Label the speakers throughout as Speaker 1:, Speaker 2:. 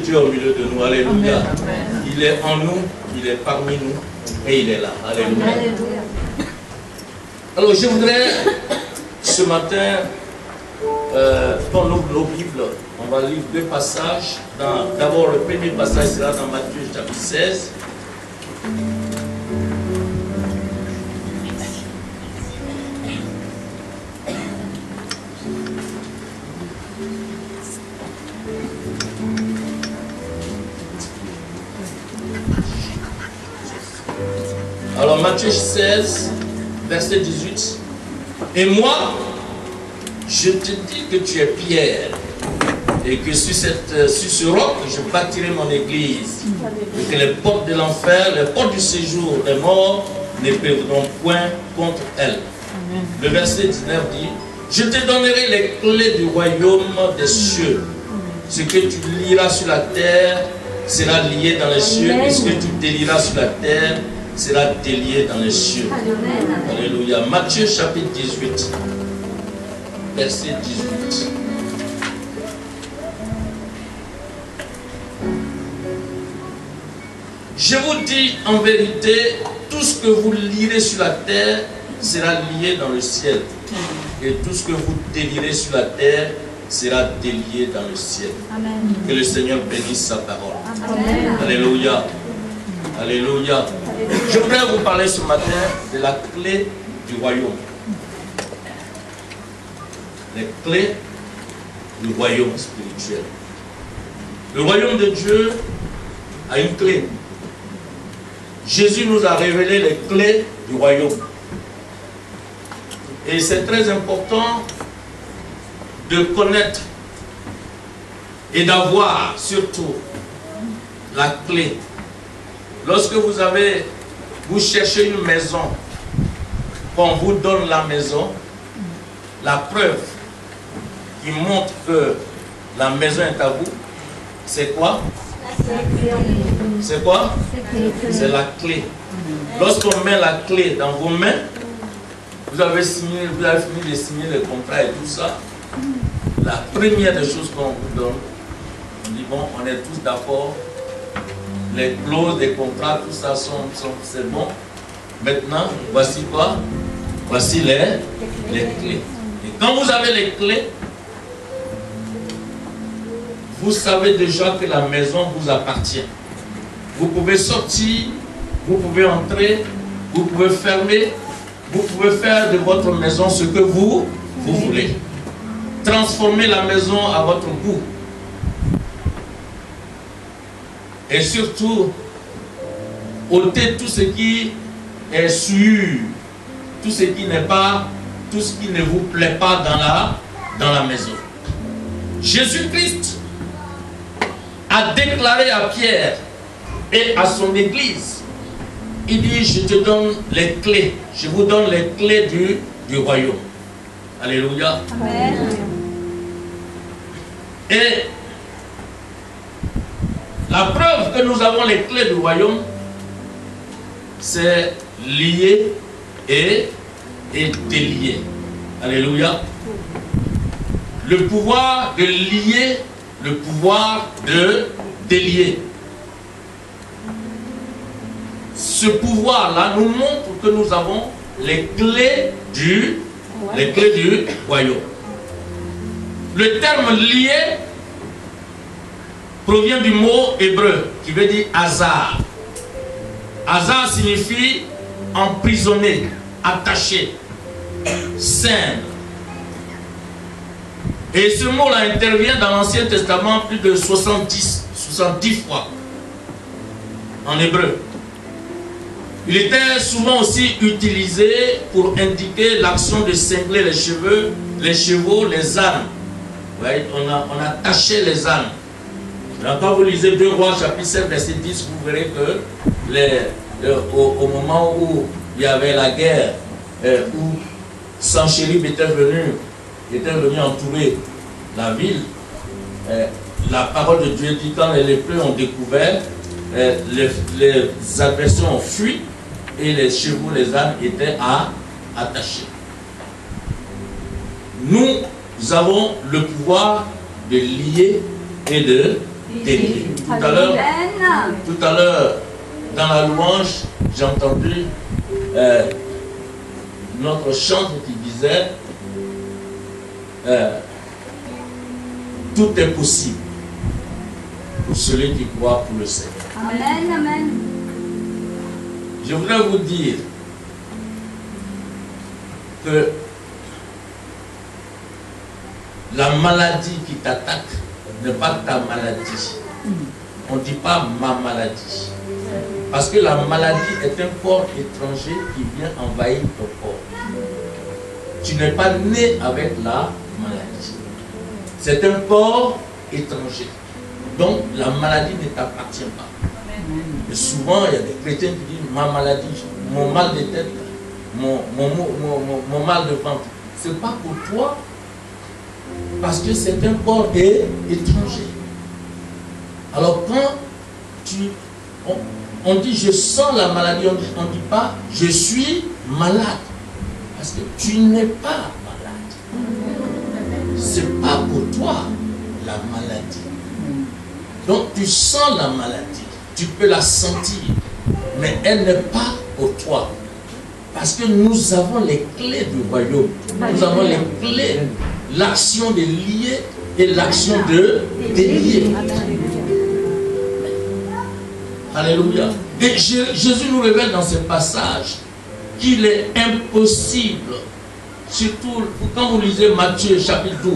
Speaker 1: Dieu au milieu de nous. Alléluia. Il est en nous, il est parmi nous et il est là. Alléluia. Alors je voudrais ce matin qu'on ouvre nos Bibles. On va lire deux passages. D'abord le premier passage sera dans Matthieu chapitre 16. Alors Matthieu 16, verset 18. Et moi, je te dis que tu es Pierre, et que sur ce roc, je bâtirai mon église, et que les portes de l'enfer, les portes du séjour des morts ne prévaudront point contre elle. Le verset 19 dit, je te donnerai les clés du royaume des cieux. Ce que tu liras sur la terre sera lié dans les cieux, et ce que tu délieras sur la terre sera délié dans les cieux. Alléluia. Matthieu chapitre 18, verset 18. Je vous dis en vérité, tout ce que vous lirez sur la terre sera lié dans le ciel. Et tout ce que vous délirez sur la terre sera délié dans le ciel. Amen. Que le Seigneur bénisse sa parole. Amen. Alléluia. Alléluia. Je voudrais vous parler ce matin de la clé du royaume. Les clés du royaume spirituel. Le royaume de Dieu a une clé. Jésus nous a révélé les clés du royaume. Et c'est très important de connaître et d'avoir surtout la clé. Lorsque vous cherchez une maison, qu'on vous donne la maison, la preuve qui montre que la maison est à vous, c'est quoi? C'est quoi? C'est la clé. Lorsqu'on met la clé dans vos mains, vous avez fini de signer le contrat et tout ça. La première des choses qu'on vous donne, on dit bon, on est tous d'accord. Les clauses, les contrats, tout ça c'est bon. Maintenant, voici quoi? Voici les clés. Et quand vous avez les clés, vous savez déjà que la maison vous appartient. Vous pouvez sortir, vous pouvez entrer, vous pouvez fermer, vous pouvez faire de votre maison ce que vous voulez. Transformer la maison à votre goût. Et surtout, ôter tout ce qui est sûr, tout ce qui n'est pas, tout ce qui ne vous plaît pas dans la maison. Jésus-Christ a déclaré à Pierre et à son église, il dit, je te donne les clés, je vous donne les clés du royaume. Alléluia. Amen. Et la preuve que nous avons les clés du royaume, c'est lier et délier. Alléluia. Le pouvoir de lier, le pouvoir de délier. Ce pouvoir-là nous montre que nous avons les clés du royaume. Le terme lié provient du mot hébreu qui veut dire hasard. Hasard signifie emprisonné, attaché, ceindre. Et ce mot-là intervient dans l'Ancien Testament plus de 70 fois en hébreu. Il était souvent aussi utilisé pour indiquer l'action de cingler les chevaux, les ânes. Ouais, on attachait les ânes. Quand vous lisez 2 Rois chapitre 7 verset 10, vous verrez que au moment où il y avait la guerre, où Sanchérib était venu entourer la ville, la parole de Dieu dit quand les lépreux ont découvert, les adversaires ont fui et les chevaux, les ânes étaient attachés. Nous avons le pouvoir de lier et de déliés. Tout à l'heure, dans la louange, j'ai entendu notre chantre qui disait tout est possible pour celui qui croit pour le Seigneur.
Speaker 2: Amen, amen.
Speaker 1: Je voudrais vous dire que la maladie qui t'attaque n'est pas ta maladie. On ne dit pas ma maladie. Parce que la maladie est un corps étranger qui vient envahir ton corps. Tu n'es pas né avec la maladie. C'est un corps étranger. Donc la maladie ne t'appartient pas. Et souvent, il y a des chrétiens qui disent ma maladie, mon mal de tête, mon mal de ventre. Ce n'est pas pour toi. Parce que c'est un corps étranger. Alors quand on dit je sens la maladie, on ne dit pas je suis malade. Parce que tu n'es pas malade. Ce n'est pas pour toi la maladie. Donc tu sens la maladie, tu peux la sentir, mais elle n'est pas pour toi. Parce que nous avons les clés du royaume. Nous avons les clés, l'action de lier et l'action de délier. Alléluia. Et Jésus nous révèle dans ce passage qu'il est impossible, surtout quand vous lisez Matthieu chapitre 12,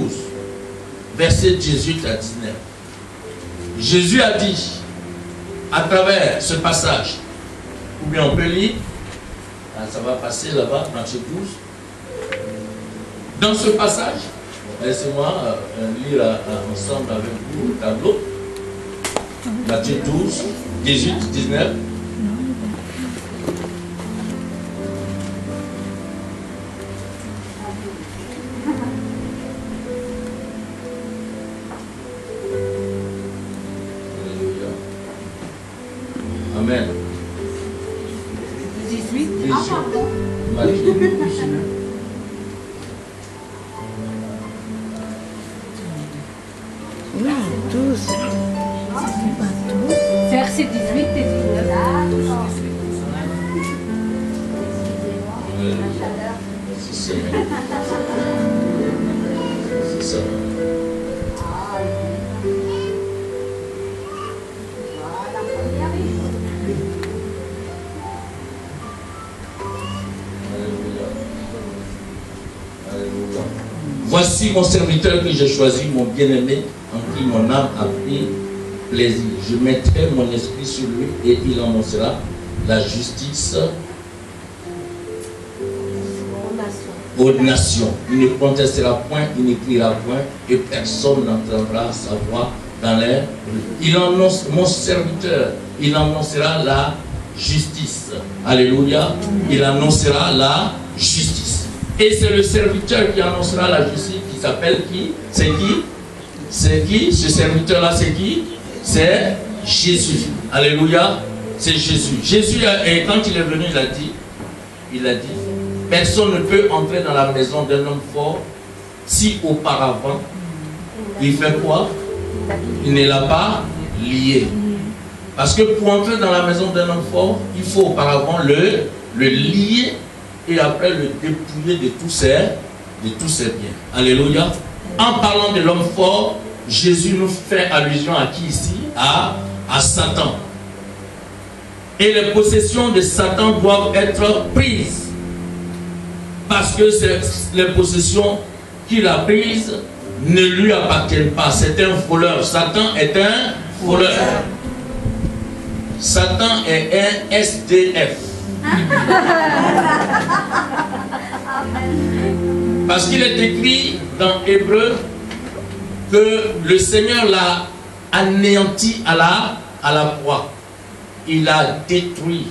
Speaker 1: versets 18 à 19. Jésus a dit, à travers ce passage, ou bien on peut lire, ça va passer là-bas, Matthieu 12. Dans ce passage, laissez-moi lire ensemble avec vous le tableau. Matthieu 12, 18, 19. Amen.
Speaker 2: 18.
Speaker 1: Matthieu 12.
Speaker 3: Non, 12.
Speaker 2: Verset 18 et 19.
Speaker 1: C'est ça. Voici mon serviteur que j'ai choisi, mon bien-aimé, en qui mon âme a pris plaisir. Je mettrai mon esprit sur lui et il annoncera la justice aux nations. Il ne contestera point, il ne criera point et personne n'entendra sa voix dans les rues. Il annonce, mon serviteur, il annoncera la justice. Alléluia. Il annoncera la justice. Et c'est le serviteur qui annoncera la justice qui s'appelle qui? C'est qui? C'est qui? Ce serviteur-là, c'est qui? C'est Jésus. Alléluia. C'est Jésus. Jésus, et quand il est venu, il a dit, personne ne peut entrer dans la maison d'un homme fort si auparavant, il fait quoi? Il ne l'a pas lié. Parce que pour entrer dans la maison d'un homme fort, il faut auparavant le lier et après le dépouiller de tous ses biens. Alléluia. En parlant de l'homme fort, Jésus nous fait allusion à qui ici? À Satan. Et les possessions de Satan doivent être prises. Parce que les possessions qu'il a prises ne lui appartiennent pas. C'est un voleur. Satan est un voleur. Satan est un SDF. Parce qu'il est écrit dans Hébreu que le Seigneur l'a anéanti à la croix. Il a détruit.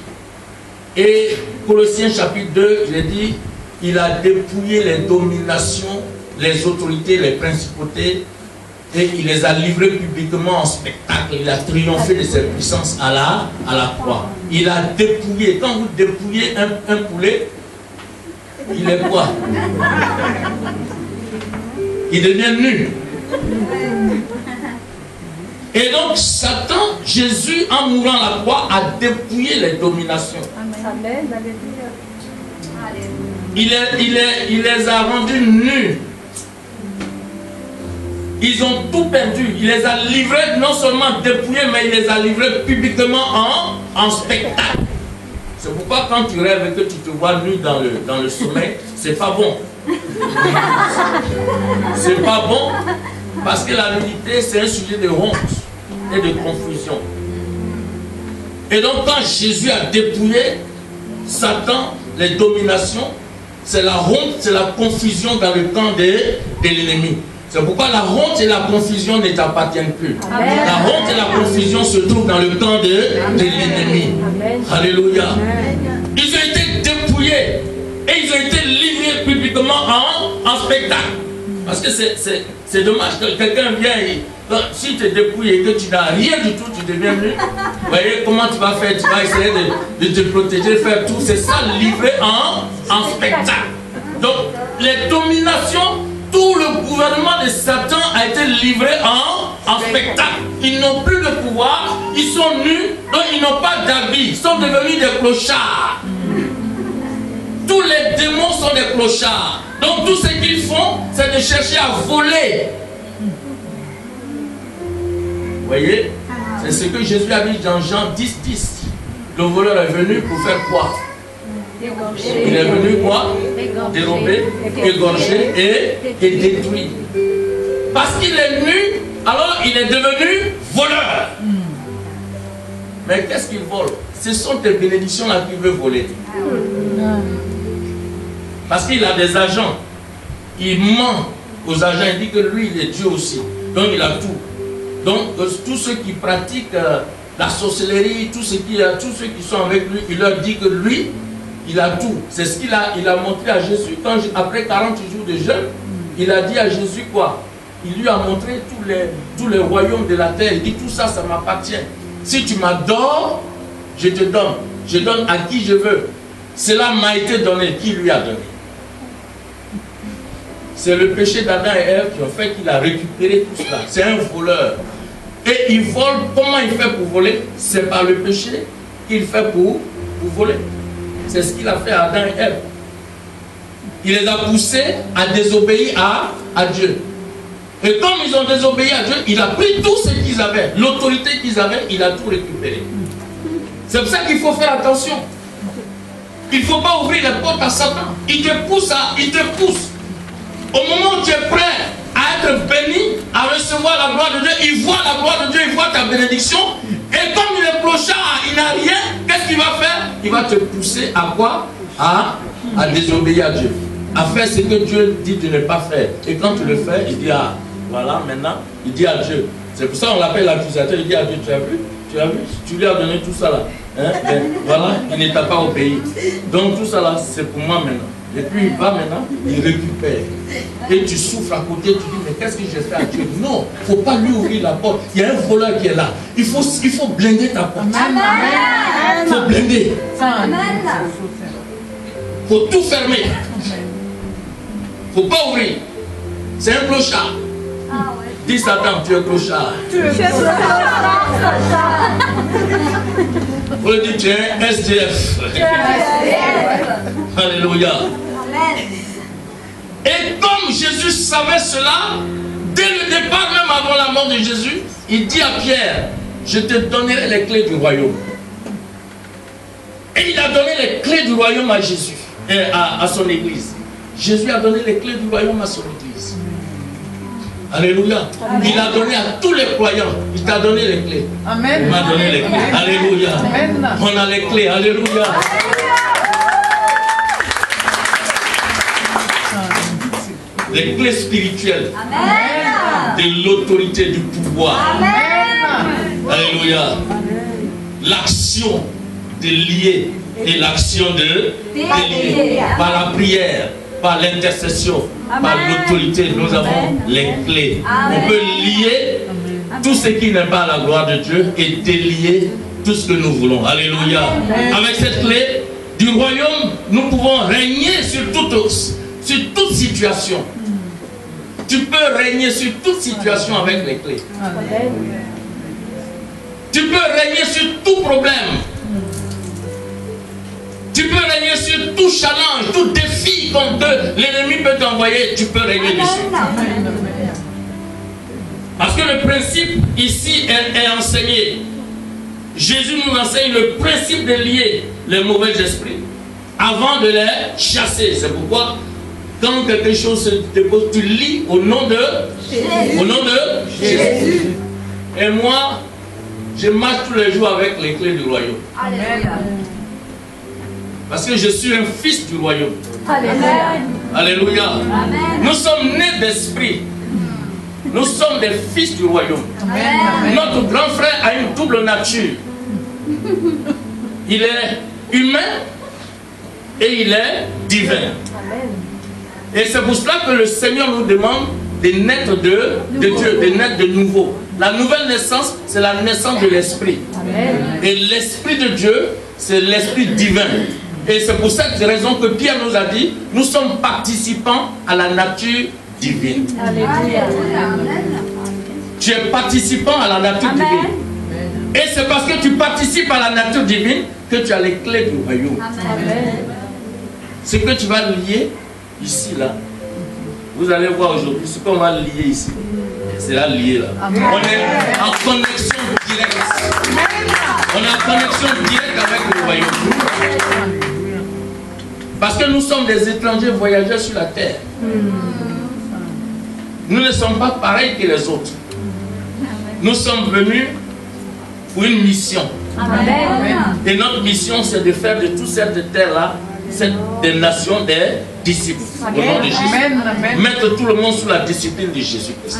Speaker 1: Et Colossiens chapitre 2, il est dit, il a dépouillé les dominations, les autorités, les principautés, et il les a livrées publiquement en spectacle. Il a triomphé de ses puissances à la croix. Il a dépouillé. Quand vous dépouillez un poulet, il est quoi? Il devient nu. Et donc Satan, Jésus, en mourant à la croix, a dépouillé les dominations.
Speaker 2: Amen.
Speaker 1: Il les a rendus nus. Ils ont tout perdu. Il les a livrés, non seulement dépouillés, mais il les a livrés publiquement en spectacle. C'est pourquoi quand tu rêves et que tu te vois nu dans le sommeil, c'est pas bon. C'est pas bon, parce que la nudité, c'est un sujet de honte et de confusion. Et donc quand Jésus a dépouillé Satan, les dominations, c'est la honte, c'est la confusion dans le camp de l'ennemi. C'est pourquoi la honte et la confusion ne t'appartiennent plus. Amen. La honte et la confusion se trouvent dans le camp de l'ennemi. Alléluia. Ils ont été dépouillés et ils ont été livrés publiquement en spectacle. Parce que c'est dommage que quelqu'un vienne, si tu es dépouillé et que tu n'as rien du tout, tu deviens nu. Vous voyez comment tu vas faire? Tu vas essayer de te protéger, faire tout. C'est ça, livré en spectacle. Donc, les dominations, tout le gouvernement de Satan a été livré en spectacle. Ils n'ont plus de pouvoir, ils sont nus, donc ils n'ont pas d'habits, ils sont devenus des clochards. Tous les démons sont des clochards. Donc tout ce qu'ils font, c'est de chercher à voler. Vous voyez? C'est ce que Jésus a dit dans Jean 10, 10. Le voleur est venu pour faire quoi? Il est venu quoi? Dérober, égorger et détruire. Parce qu'il est nu, alors il est devenu voleur. Mais qu'est-ce qu'il vole? Ce sont tes bénédictions là qu'il veut voler. Parce qu'il a des agents. Il ment aux agents, il dit que lui il est Dieu aussi. Donc il a tout. Donc tous ceux qui pratiquent la sorcellerie, tous ceux qui sont avec lui, il leur dit que lui, il a tout. C'est ce qu'il a montré à Jésus. Après 40 jours de jeûne, il a dit à Jésus quoi? Il lui a montré tous les royaumes de la terre. Il dit tout ça, ça m'appartient. Si tu m'adores, je te donne. Je donne à qui je veux. Cela m'a été donné. Qui lui a donné? C'est le péché d'Adam et Ève qui ont fait qu'il a récupéré tout cela. C'est un voleur. Et il vole. Comment il fait pour voler? C'est par le péché qu'il fait pour voler. C'est ce qu'il a fait à Adam et Ève. Il les a poussés à désobéir à Dieu. Et comme ils ont désobéi à Dieu, il a pris tout ce qu'ils avaient. L'autorité qu'ils avaient, il a tout récupéré. C'est pour ça qu'il faut faire attention. Il ne faut pas ouvrir les portes à Satan. Il te pousse. Au moment où tu es prêt à être béni, à recevoir la gloire de Dieu, il voit la gloire de Dieu, il voit ta bénédiction. Et comme il est clochard, il n'a rien, qu'est-ce qu'il va faire? Il va te pousser à quoi? À désobéir à Dieu. À faire ce que Dieu dit de ne pas faire. Et quand tu le fais, il dit, ah, voilà, maintenant, il dit à Dieu. C'est pour ça qu'on l'appelle l'accusateur, il dit à Dieu, tu as vu, tu lui as donné tout ça là. Hein? Ben, voilà, il ne t'a pas obéi. Donc tout ça là, c'est pour moi maintenant. Et puis il va maintenant, il récupère. Et tu souffres à côté, tu dis, mais qu'est-ce que j'ai fait à Dieu? Non, il ne faut pas lui ouvrir la porte. Il y a un voleur qui est là. Il faut blinder ta porte. Il faut blinder. Il faut tout fermer. Il ne faut pas ouvrir. C'est un clochard. Dis Satan, tu es clochard. Vous le dites, tu es un SDF. Alléluia. Et comme Jésus savait cela, dès le départ, même avant la mort de Jésus, il dit à Pierre, je te donnerai les clés du royaume. Et il a donné les clés du royaume à Jésus, à son église. Jésus a donné les clés du royaume à son église. Alléluia. Amen. Il a donné à tous les croyants. Il t'a donné les clés. Amen. Il m'a donné les clés. Amen. Alléluia. Amen. On a les clés. Alléluia. Les clés spirituelles. Amen. De l'autorité, du pouvoir. Amen. Alléluia. L'action de lier et l'action de délier. Par la prière, par l'intercession, par l'autorité, nous avons les clés. Amen. On peut lier tout ce qui n'est pas la gloire de Dieu et délier tout ce que nous voulons. Alléluia. Amen. Avec cette clé du royaume, nous pouvons régner sur toute situation. Tu peux régner sur toute situation avec les clés. Amen. Tu peux régner sur tout problème. Tu peux régner sur tout challenge, tout défi comme l'ennemi peut t'envoyer. Tu peux régner dessus. Parce que le principe ici est enseigné. Jésus nous enseigne le principe de lier les mauvais esprits avant de les chasser. C'est pourquoi quand quelque chose se dépose, tu lis au nom de Jésus. Au nom de Jésus. Et moi, je marche tous les jours avec les clés du royaume.
Speaker 2: Alléluia.
Speaker 1: Parce que je suis un fils du royaume.
Speaker 2: Alléluia.
Speaker 1: Alléluia.
Speaker 2: Amen.
Speaker 1: Nous sommes nés d'esprit. Nous sommes des fils du royaume.
Speaker 2: Amen.
Speaker 1: Notre grand frère a une double nature. Il est humain et il est divin. Et c'est pour cela que le Seigneur nous demande de naître de Dieu, de naître de nouveau. La nouvelle naissance, c'est la naissance de l'esprit. Et l'esprit de Dieu, c'est l'esprit divin. Et c'est pour cette raison que Pierre nous a dit, nous sommes participants à la nature divine.
Speaker 2: Alléluia.
Speaker 1: Tu es participant à la nature divine. Et c'est parce que tu participes à la nature divine que tu as les clés du royaume. Ce que tu vas lier ici, là, vous allez voir aujourd'hui ce qu'on va lier ici. C'est là lié là. On est en connexion directe. On est en connexion directe avec le royaume. Parce que nous sommes des étrangers voyageurs sur la terre. Nous ne sommes pas pareils que les autres. Nous sommes venus pour une mission. Et notre mission, c'est de faire de toute cette terre-là des nations des disciples. Au nom de Jésus. Mettre tout le monde sous la discipline de Jésus-Christ.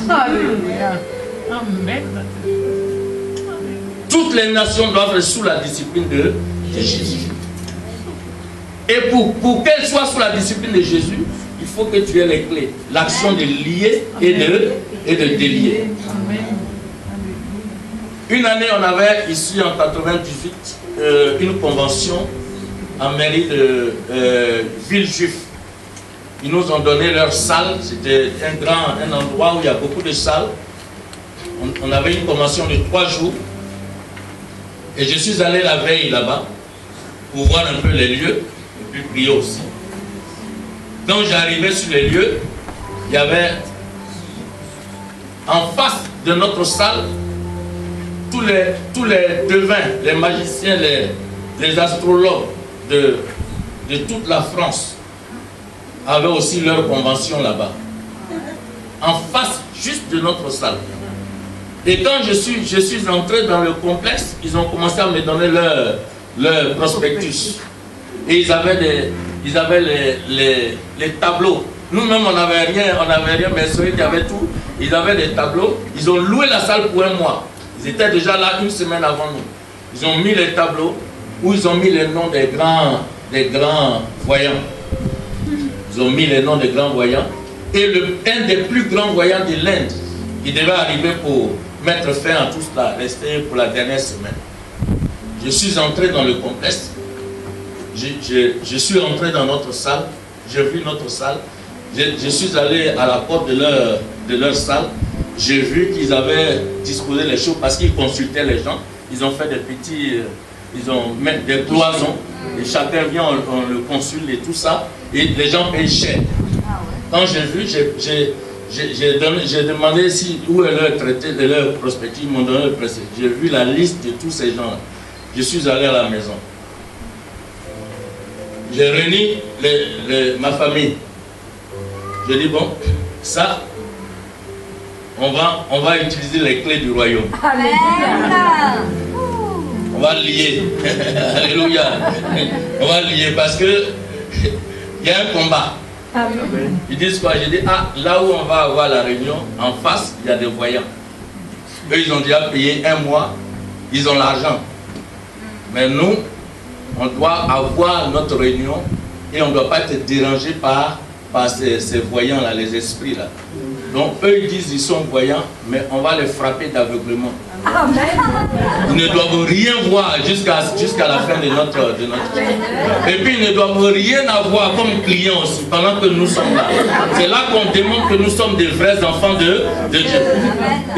Speaker 1: Toutes les nations doivent être sous la discipline de Jésus. Et pour qu'elles soient sous la discipline de Jésus, il faut que tu aies les clés. L'action de lier et de délier. Une année, on avait ici en 98 une convention en mairie de Villejuif. Ils nous ont donné leur salle. C'était un endroit où il y a beaucoup de salles. On avait une convention de 3 jours. Et je suis allé la veille là-bas pour voir un peu les lieux et puis prier aussi. Quand j'arrivais sur les lieux, il y avait en face de notre salle tous les devins, les magiciens, les astrologues de toute la France avaient aussi leur convention là-bas. En face juste de notre salle. Et quand je suis entré dans le complexe, ils ont commencé à me donner leur prospectus. Et ils avaient les tableaux. Nous-mêmes, on n'avait rien, mais ceux qui avaient tout, ils avaient des tableaux. Ils ont loué la salle pour 1 mois. Ils étaient déjà là 1 semaine avant nous. Ils ont mis les tableaux où ils ont mis les noms des grands voyants. Ils ont mis les noms des grands voyants. Et un des plus grands voyants de l'Inde, il devait arriver pour mettre fin à tout cela, rester pour la dernière semaine. Je suis entré dans le complexe. Je suis entré dans notre salle. J'ai vu notre salle. Je suis allé à la porte de leur salle. J'ai vu qu'ils avaient disposé les choses parce qu'ils consultaient les gens. Ils ont fait des petits... ils ont mis des cloisons. Et chacun vient, on le consulte et tout ça. Et les gens payent cher. Quand j'ai vu, j'ai demandé où est leur traité de leur prospectus. Ils m'ont donné le prospectus. J'ai vu la liste de tous ces gens-là. Je suis allé à la maison. J'ai réuni ma famille. Je dis bon, ça, on va utiliser les clés du royaume.
Speaker 2: Alléluia.
Speaker 1: On va lier. Alléluia. On va lier parce que il y a un combat. Ils disent quoi? Je dis, là où on va avoir la réunion, en face, il y a des voyants. Eux, ils ont déjà payé 1 mois. Ils ont l'argent. Mais nous, on doit avoir notre réunion et on ne doit pas être dérangé par ces voyants-là, les esprits-là. Donc, eux, ils disent qu'ils sont voyants, mais on va les frapper d'aveuglement. Ils ne doivent rien voir jusqu'à la fin de notre. Et puis ils ne doivent rien avoir comme clients aussi pendant que nous sommes là. C'est là qu'on démontre que nous sommes des vrais enfants de Dieu.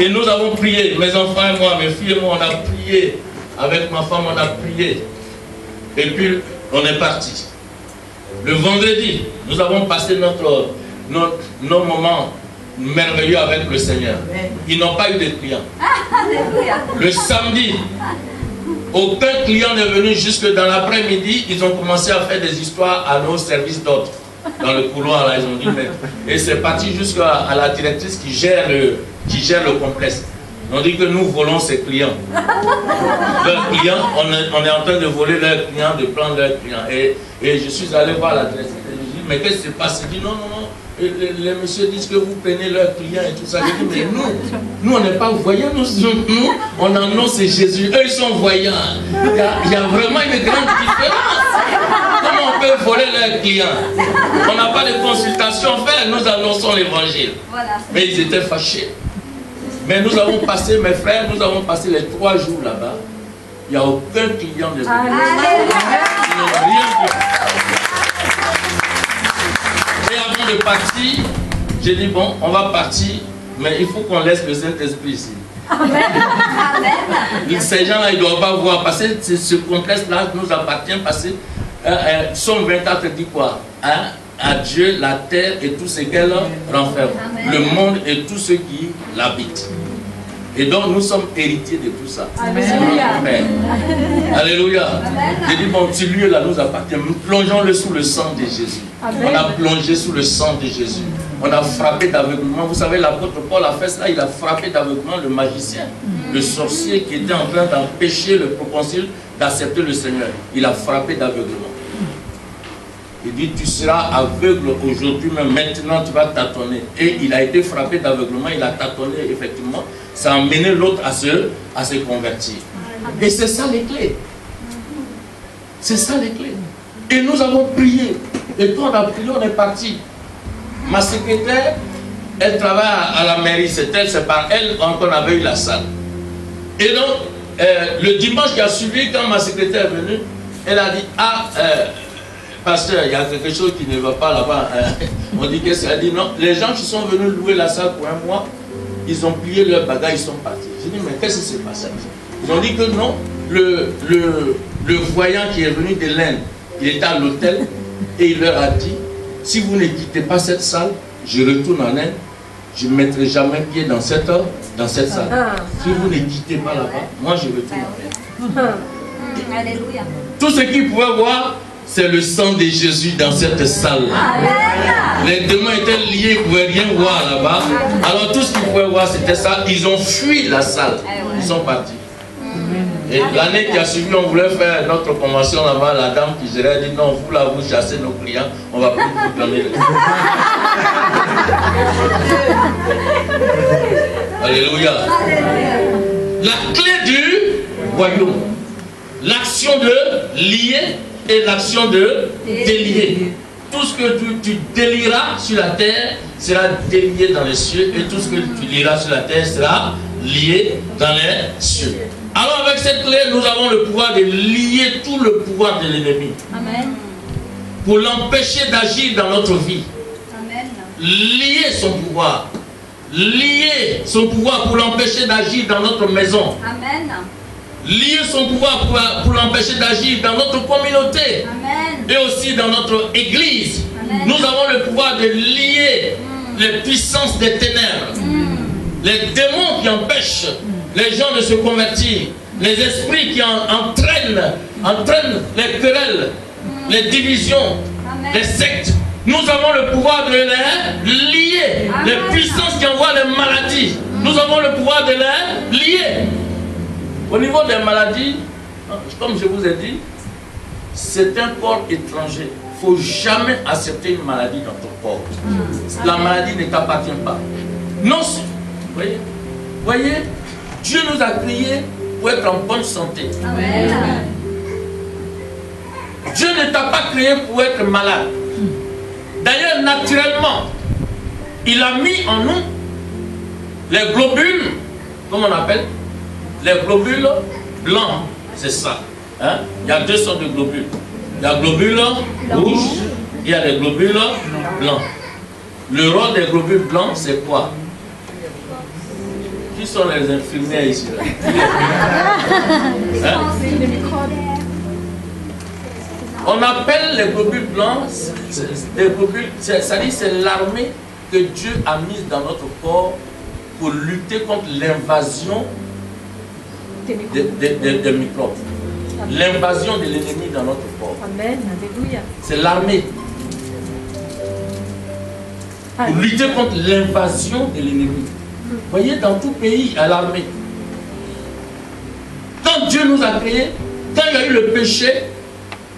Speaker 1: Et nous avons prié, mes enfants et moi, mes filles et moi, on a prié. Avec ma femme, on a prié. Et puis on est parti. Le vendredi, nous avons passé nos moments merveilleux avec le Seigneur. Ils n'ont pas eu de clients. Le samedi, aucun client n'est venu jusque dans l'après-midi. Ils ont commencé à faire des histoires à nos services d'autres. Dans le couloir, là, ils ont dit, mais... Et c'est parti jusqu'à la directrice qui gère le complexe. Ils ont dit que nous volons ces clients. Leurs clients, on est en train de voler leurs clients, de prendre leurs clients. Et je suis allé voir la directrice. Je lui ai dit, mais qu'est-ce qui s'est passé? Il dit, non. Les messieurs disent que vous prenez leurs clients et tout ça. Je dis, mais nous on n'est pas voyants, nous on annonce Jésus. Eux ils sont voyants. Il y a vraiment une grande différence. Comment on peut voler leurs clients? On n'a pas de consultation à faire, nous annonçons l'évangile. Mais ils étaient fâchés. Mais nous avons passé, mes frères, nous avons passé les 3 jours là-bas. Il n'y a aucun client de Dieu. Ils n'ont rien vu. Et avant de partir, j'ai dit bon, on va partir, mais il faut qu'on laisse le Saint-Esprit ici. Amen. Ces gens-là, ils ne doivent pas voir, parce que ce complexe-là nous appartient, parce que Somme 24 dit quoi? À Dieu, la terre et tout ce qu'elle renferme, le monde et tous ceux qui l'habitent. Et donc nous sommes héritiers de tout ça. Amen. Alléluia. J'ai dit bon, ce lieu-là nous appartient. Plongeons-le sous le sang de Jésus. Amen. On a plongé sous le sang de Jésus. On a frappé d'aveuglement. Vous savez, l'apôtre Paul a fait ça. Il a frappé d'aveuglement le magicien, le sorcier qui était en train d'empêcher le proconsul d'accepter le Seigneur. Il a frappé d'aveuglement. Il dit, tu seras aveugle aujourd'hui, mais maintenant tu vas tâtonner. Et il a été frappé d'aveuglement, il a tâtonné effectivement. Ça a amené l'autre à se convertir. Et c'est ça les clés. C'est ça les clés. Et nous avons prié. Et quand on a prié, on est parti. Ma secrétaire, elle travaille à la mairie, c'est par elle qu'on avait eu la salle. Et donc, le dimanche qui a suivi, quand ma secrétaire est venue, elle a dit, pasteur, il y a quelque chose qui ne va pas là-bas. On dit qu'est-ce qu'elle a dit? Non, les gens qui sont venus louer la salle pour 1 mois, ils ont plié leurs bagages, ils sont partis. J'ai dit, mais qu'est-ce qui s'est passé? Ils ont dit que non, le voyant qui est venu de l'Inde, il était à l'hôtel et il leur a dit, si vous ne quittez pas cette salle, je retourne en Inde, je ne mettrai jamais pied dans cette salle. Si vous ne quittez pas là-bas, moi je retourne en Inde. Alléluia. Tout ce qu'ils pouvaient voir, c'est le sang de Jésus dans cette salle-là. Les démons étaient liés, ils ne pouvaient rien voir là-bas. Alors tout ce qu'ils pouvaient voir, c'était ça. Ils ont fui la salle. Ils sont partis. Et l'année qui a suivi, on voulait faire notre convention là-bas. La dame qui gérait a dit non, vous là, vous chassez nos clients, on ne va plus vous donner les Alléluia. La clé du royaume. L'action de lier et l'action de délier. Tout ce que tu délieras sur la terre sera délié dans les cieux, et tout ce que tu lieras sur la terre sera lié dans les cieux. Alors avec cette clé, nous avons le pouvoir de lier tout le pouvoir de l'ennemi. Pour l'empêcher d'agir dans notre vie. Amen. Lier son pouvoir. Lier son pouvoir pour l'empêcher d'agir dans notre maison. Amen. Lier son pouvoir pour l'empêcher d'agir dans notre communauté. Amen. Et aussi dans notre église. Amen. Nous avons le pouvoir de lier les puissances des ténèbres, les démons qui empêchent les gens de se convertir, les esprits qui entraînent les querelles, les divisions, les sectes. Nous avons le pouvoir de les lier. Amen. Les puissances qui envoient les maladies, nous avons le pouvoir de les lier. Au niveau des maladies, comme je vous ai dit, c'est un corps étranger. Il ne faut jamais accepter une maladie dans ton corps. La maladie ne t'appartient pas. Non, voyez, Dieu nous a créés pour être en bonne santé. Amen. Dieu ne t'a pas créé pour être malade. D'ailleurs, naturellement, il a mis en nous les globules, comme on appelle, les globules blancs, c'est ça. Hein? Il y a deux sortes de globules. Il y a globules rouges, il y a les globules blancs. Le rôle des globules blancs, c'est quoi? Qui sont les infirmières ici là? Hein? On appelle les globules blancs, des globules, c'est-à-dire c'est l'armée que Dieu a mise dans notre corps pour lutter contre l'invasion des microbes. L'invasion de l'ennemi dans notre corps.
Speaker 2: Amen. Alléluia.
Speaker 1: C'est l'armée. Pour lutter contre l'invasion de l'ennemi. Vous voyez, dans tout pays, il y a l'armée. Quand Dieu nous a créés, quand il y a eu le péché,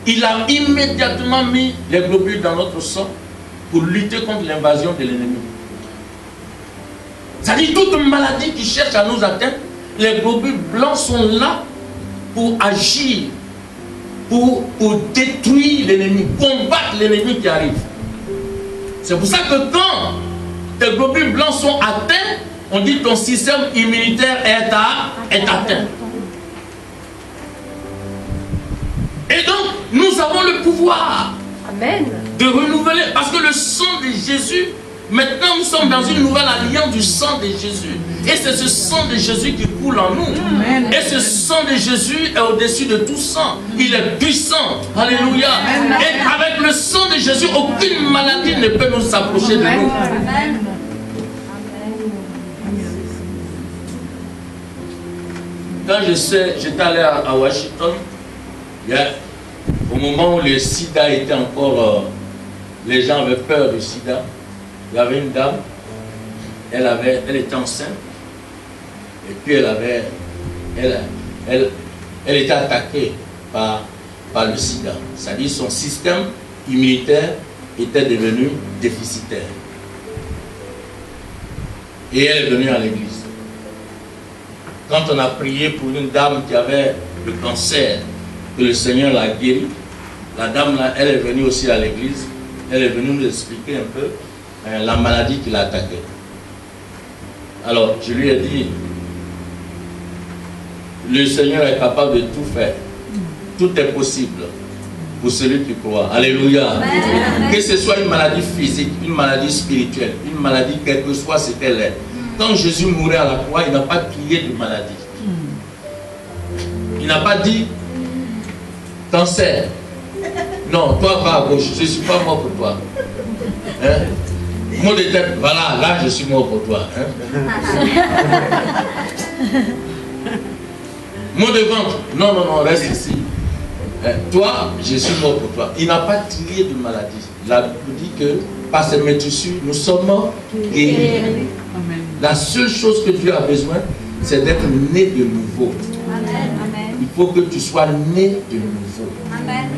Speaker 1: il a immédiatement mis les globules dans notre sang pour lutter contre l'invasion de l'ennemi. C'est-à-dire toute maladie qui cherche à nous atteindre, les globules blancs sont là pour agir, pour détruire l'ennemi, combattre l'ennemi qui arrive. C'est pour ça que quand tes globules blancs sont atteints, on dit que ton système immunitaire est atteint. Et donc, nous avons le pouvoir de renouveler, parce que le sang de Jésus, maintenant nous sommes dans une nouvelle alliance du sang de Jésus. Et c'est ce sang de Jésus qui coule en nous. Amen. Et ce sang de Jésus est au-dessus de tout sang. Il est puissant. Alléluia. Amen. Et avec le sang de Jésus, aucune maladie ne peut nous approcher de nous. Amen. Quand j'étais allé à Washington, au moment où le sida était encore, les gens avaient peur du sida, il y avait une dame, elle était enceinte, et puis elle était attaquée par le sida. C'est-à-dire son système immunitaire était devenu déficitaire. Et elle est venue à l'église. Quand on a prié pour une dame qui avait le cancer, que le Seigneur l'a guérie, la dame là, elle est venue aussi à l'église, elle est venue nous expliquer un peu la maladie qui l'a attaquée. Alors, je lui ai dit, le Seigneur est capable de tout faire. Tout est possible pour celui qui croit. Alléluia. Amen. Que ce soit une maladie physique, une maladie spirituelle, une maladie quelle que soit ce qu'elle est. Quand Jésus mourait à la croix, il n'a pas crié de maladie. Il n'a pas dit cancer. Non, toi va à gauche, je ne suis pas mort pour toi. Hein? Mot de tête, voilà, là je suis mort pour toi. Hein? Mot de ventre, non, non, non, reste ici. Hein? Toi, je suis mort pour toi. Il n'a pas tiré de maladie. La Bible dit que par ces métissures, nous sommes guéris. La seule chose que Dieu a besoin, c'est d'être né de nouveau. Amen. Il faut que tu sois né de nouveau. Amen.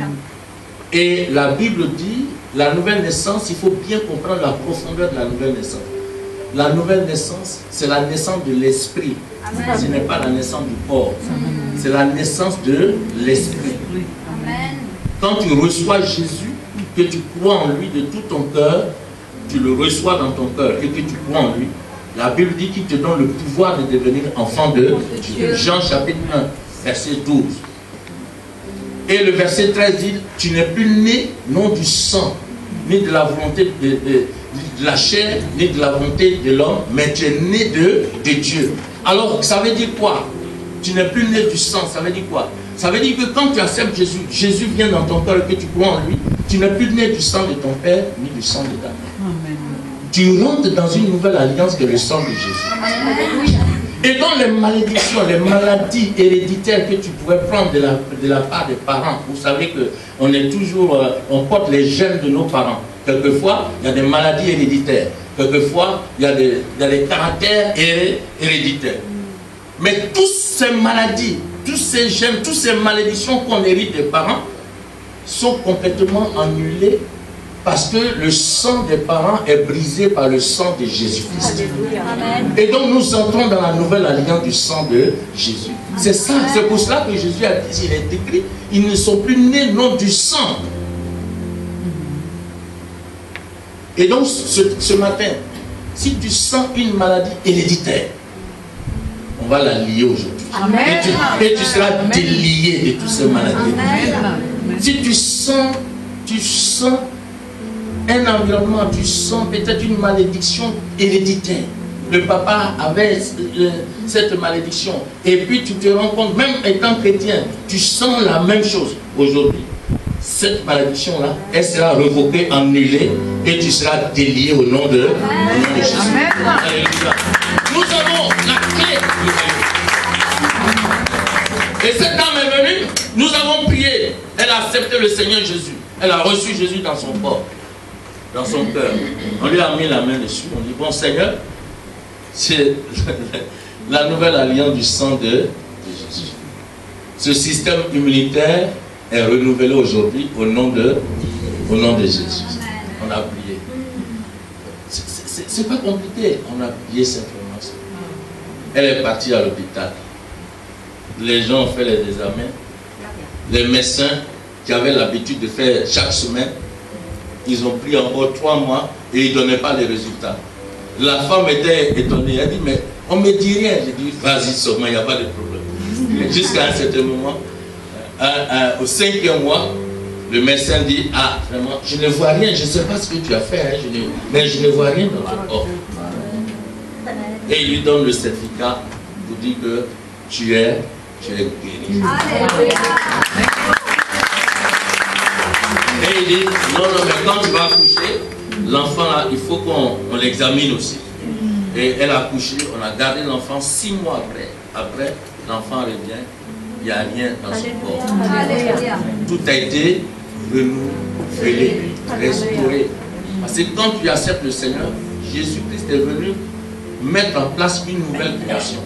Speaker 1: Et la Bible dit, la nouvelle naissance, il faut bien comprendre la profondeur de la nouvelle naissance. La nouvelle naissance, c'est la naissance de l'esprit. Ce n'est pas la naissance du corps. C'est la naissance de l'esprit. Quand tu reçois Jésus, que tu crois en lui de tout ton cœur, tu le reçois dans ton cœur et que tu crois en lui, la Bible dit qu'il te donne le pouvoir de devenir enfant de Dieu. Jean chapitre 1, verset 12. Et le verset 13 dit, tu n'es plus né non du sang, ni de la volonté de la chair, ni de la volonté de l'homme, mais tu es né de Dieu. Alors, ça veut dire quoi? Tu n'es plus né du sang, ça veut dire quoi? Ça veut dire que quand tu acceptes Jésus, Jésus vient dans ton cœur et que tu crois en lui, tu n'es plus né du sang de ton père, ni du sang de ta mère. Tu rentres dans une nouvelle alliance que le sang de Jésus. Et donc les malédictions, les maladies héréditaires que tu pouvais prendre de la part des parents, vous savez qu'on est toujours, on porte les gènes de nos parents. Quelquefois, il y a des maladies héréditaires. Quelquefois, il y a des caractères héréditaires. Mais toutes ces maladies, tous ces gènes, toutes ces malédictions qu'on hérite des parents sont complètement annulées parce que le sang des parents est brisé par le sang de Jésus-Christ. Et donc nous entrons dans la nouvelle alliance du sang de Jésus. C'est ça, c'est pour cela que Jésus a dit, il est écrit, ils ne sont plus nés non du sang. Et donc ce matin, si tu sens une maladie héréditaire, on on va la lier aujourd'hui. Et tu seras délié de toutes ces maladies. Si tu sens un environnement, tu sens peut-être une malédiction héréditaire. Le papa avait cette malédiction. Et puis tu te rends compte, même étant chrétien, tu sens la même chose aujourd'hui. Cette malédiction-là, elle sera révoquée, annulée, et tu seras délié au nom de Jésus. Alléluia. Nous avons la clé du royaume. Et cette dame est venue, nous avons prié. Elle a accepté le Seigneur Jésus. Elle a reçu Jésus dans son corps, dans son cœur. On lui a mis la main dessus. On dit, bon Seigneur, c'est la nouvelle alliance du sang de Jésus. Ce système immunitaire est renouvelé aujourd'hui au nom de Jésus. On a prié. C'est pas compliqué. On a prié simplement. Elle est partie à l'hôpital. Les gens ont fait les examens. Les médecins qui avaient l'habitude de faire chaque semaine, ils ont pris encore 3 mois et ils ne donnaient pas les résultats. La femme était étonnée. Elle dit, mais on ne me dit rien. J'ai dit, vas-y seulement, il n'y a pas de problème. Jusqu'à un certain moment, au 5e mois, le médecin dit, ah, vraiment, je ne vois rien, je ne sais pas ce que tu as fait, hein, mais je ne vois rien dans ton corps. Et il lui donne le certificat pour dire que tu es guéri. Et il dit, non, mais quand tu vas accoucher, l'enfant là, il faut qu'on l'examine aussi. Et elle a accouché, on a gardé l'enfant 6 mois après. Après, l'enfant revient, il n'y a rien dans son corps. Tout a été renouvelé, restauré. Parce que quand tu acceptes le Seigneur, Jésus-Christ est venu mettre en place une nouvelle création.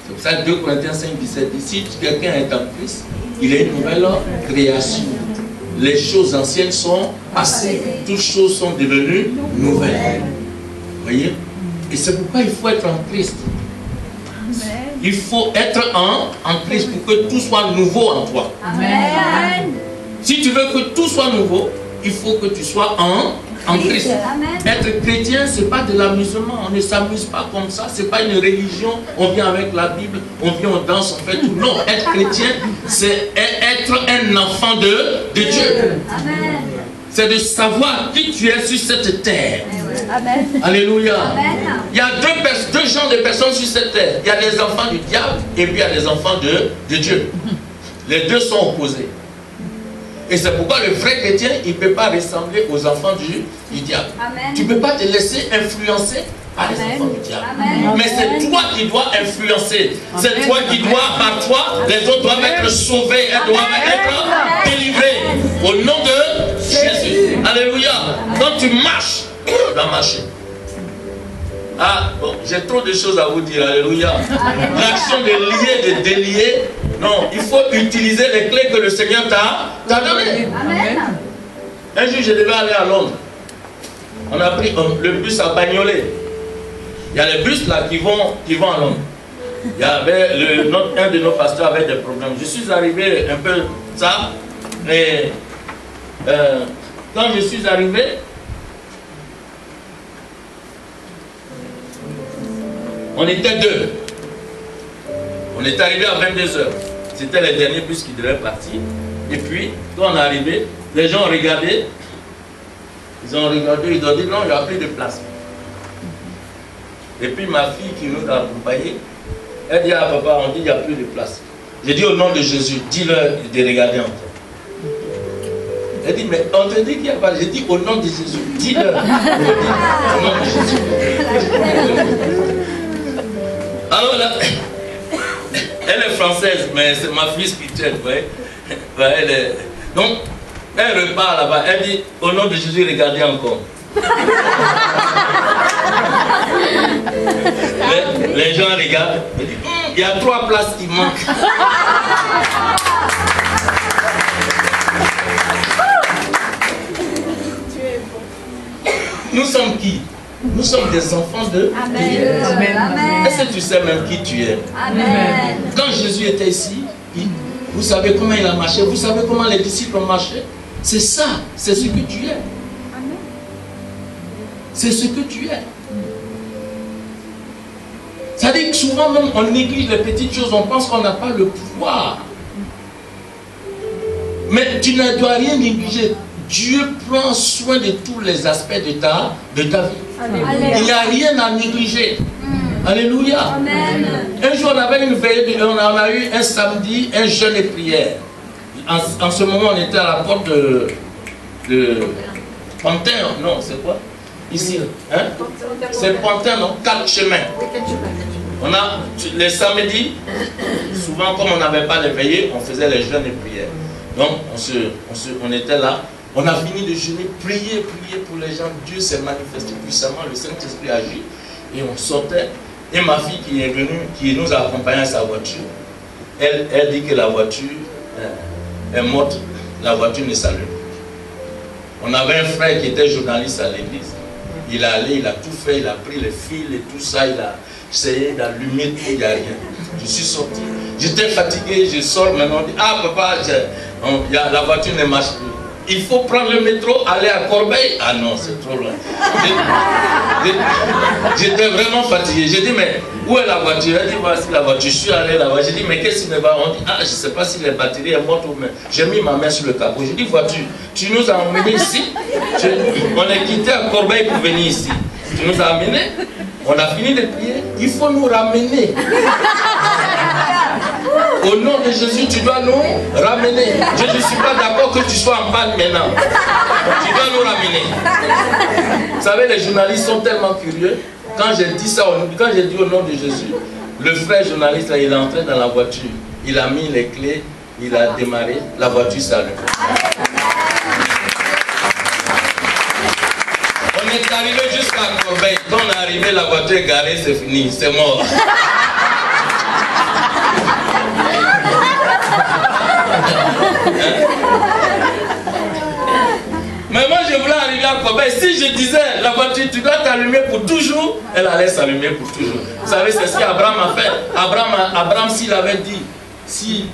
Speaker 1: C'est pour ça que 2 Corinthiens 5, 17 dit, si quelqu'un est en Christ, il est une nouvelle création. Les choses anciennes sont passées. Toutes choses sont devenues nouvelles. Vous voyez? Et c'est pourquoi il faut être en Christ. Il faut être en Christ pour que tout soit nouveau en toi.
Speaker 2: Amen.
Speaker 1: Si tu veux que tout soit nouveau, il faut que tu sois en Christ. Être chrétien, ce n'est pas de l'amusement. On ne s'amuse pas comme ça. Ce n'est pas une religion. On vient avec la Bible, on vient, on danse, on fait tout. Non, être chrétien, c'est être un enfant de Dieu. C'est de savoir qui tu es sur cette terre.
Speaker 2: Amen.
Speaker 1: Alléluia.
Speaker 2: Amen.
Speaker 1: Il y a deux genres de personnes sur cette terre. Il y a les enfants du diable et puis il y a les enfants de Dieu. Les deux sont opposés. Et c'est pourquoi le vrai chrétien, il ne peut pas ressembler aux enfants du diable.
Speaker 2: Amen.
Speaker 1: Tu ne peux pas te laisser influencer par les enfants du diable.
Speaker 2: Amen.
Speaker 1: Mais c'est toi qui dois influencer. C'est toi qui dois, par toi, les autres doivent être sauvés, elles doivent être délivrées. Au nom de Jésus. Alléluia. Quand tu marches, tu dois marcher. Ah, bon, j'ai trop de choses à vous dire. Alléluia. L'action de lier, de délier. Non, il faut utiliser les clés que le Seigneur t'a données. Un jour, je devais aller à Londres. On a pris le bus à Bagnolet. Il y a les bus là qui vont à Londres. Il y avait un de nos pasteurs avait des problèmes. Je suis arrivé un peu ça. Et quand je suis arrivé, on était 2. On est arrivé à 22h. C'était les derniers bus qui devaient partir. Et puis, quand on est arrivé, les gens ont regardé. Ils ont regardé, ils ont dit non, il n'y a plus de place. Et puis ma fille qui nous a accompagnés, elle dit à papa, on dit il n'y a plus de place. J'ai dit au nom de Jésus, dis-leur de regarder encore. Elle dit, mais on te dit qu'il n'y a pas. J'ai dit au nom de Jésus, dis-leur. Au nom de Jésus. Alors là, elle est française, mais c'est ma fille spirituelle, vous voyez. Donc, elle repart là-bas, elle dit, au nom de Jésus, regardez encore. Les gens regardent, ils disent, il y a 3 places qui manquent. Nous sommes qui? Nous sommes des enfants de Dieu. Est-ce que tu sais même qui tu es?
Speaker 2: Amen.
Speaker 1: Quand Jésus était ici, vous savez comment il a marché? Vous savez comment les disciples ont marché? C'est ça, c'est ce que tu es. C'est ce que tu es. Ça dit que souvent même on néglige les petites choses, on pense qu'on n'a pas le pouvoir. Mais tu ne dois rien négliger. Dieu prend soin de tous les aspects de ta vie. Alléluia. Il n'y a rien à négliger. Alléluia.
Speaker 2: Amen.
Speaker 1: Un jour on avait une veillée, on a eu un samedi, un jeûne et prière. En ce moment on était à la porte de Pantin, non, c'est quoi? Ici, hein? C'est Pantin, non? 4 chemins. On a, les samedis, souvent comme on n'avait pas les veillées, on faisait les jeûnes et prières. Donc on était là, on a fini de jeûner, prier pour les gens. Dieu s'est manifesté puissamment, le Saint-Esprit agit et on sortait. Et ma fille qui est venue, qui nous a accompagnés à sa voiture, elle dit que la voiture est morte, la voiture ne s'allume. On avait un frère qui était journaliste à l'église. Il est allé, il a tout fait, il a pris les fils et tout ça, il a essayé d'allumer tout, il n'y a rien. Je suis sorti, j'étais fatigué, je sors maintenant, on dit, ah papa, la voiture ne marche plus. Il faut prendre le métro, aller à Corbeil. Ah non, c'est trop loin. J'étais vraiment fatigué. J'ai dit, mais où est la voiture? Elle dit, voici la voiture. Je suis allé là-bas. J'ai dit, mais qu'est-ce qui me va? On dit, ah, je ne sais pas si la batterie est morte ou mais j'ai mis ma main sur le capot. J'ai dit, voiture, tu nous as emmenés ici. On est quitté à Corbeil pour venir ici. Tu nous as amenés. On a fini de prier. Il faut nous ramener. Au nom de Jésus, tu dois nous ramener. Je ne suis pas d'accord que tu sois en panne maintenant. Tu dois nous ramener. Vous savez, les journalistes sont tellement curieux. Quand j'ai dit ça, quand j'ai dit au nom de Jésus, le frère journaliste, là, il est entré dans la voiture. Il a mis les clés, il a démarré, la voiture s'allume. On est arrivé jusqu'à Corbeil. Quand on est arrivé, la voiture est garée, c'est fini, c'est mort. Mais moi je voulais arriver à Corbeil. Si je disais la voiture tu dois t'allumer pour toujours, elle allait s'allumer pour toujours. Vous savez c'est ce qu'Abraham a fait. Abraham s'il avait dit, si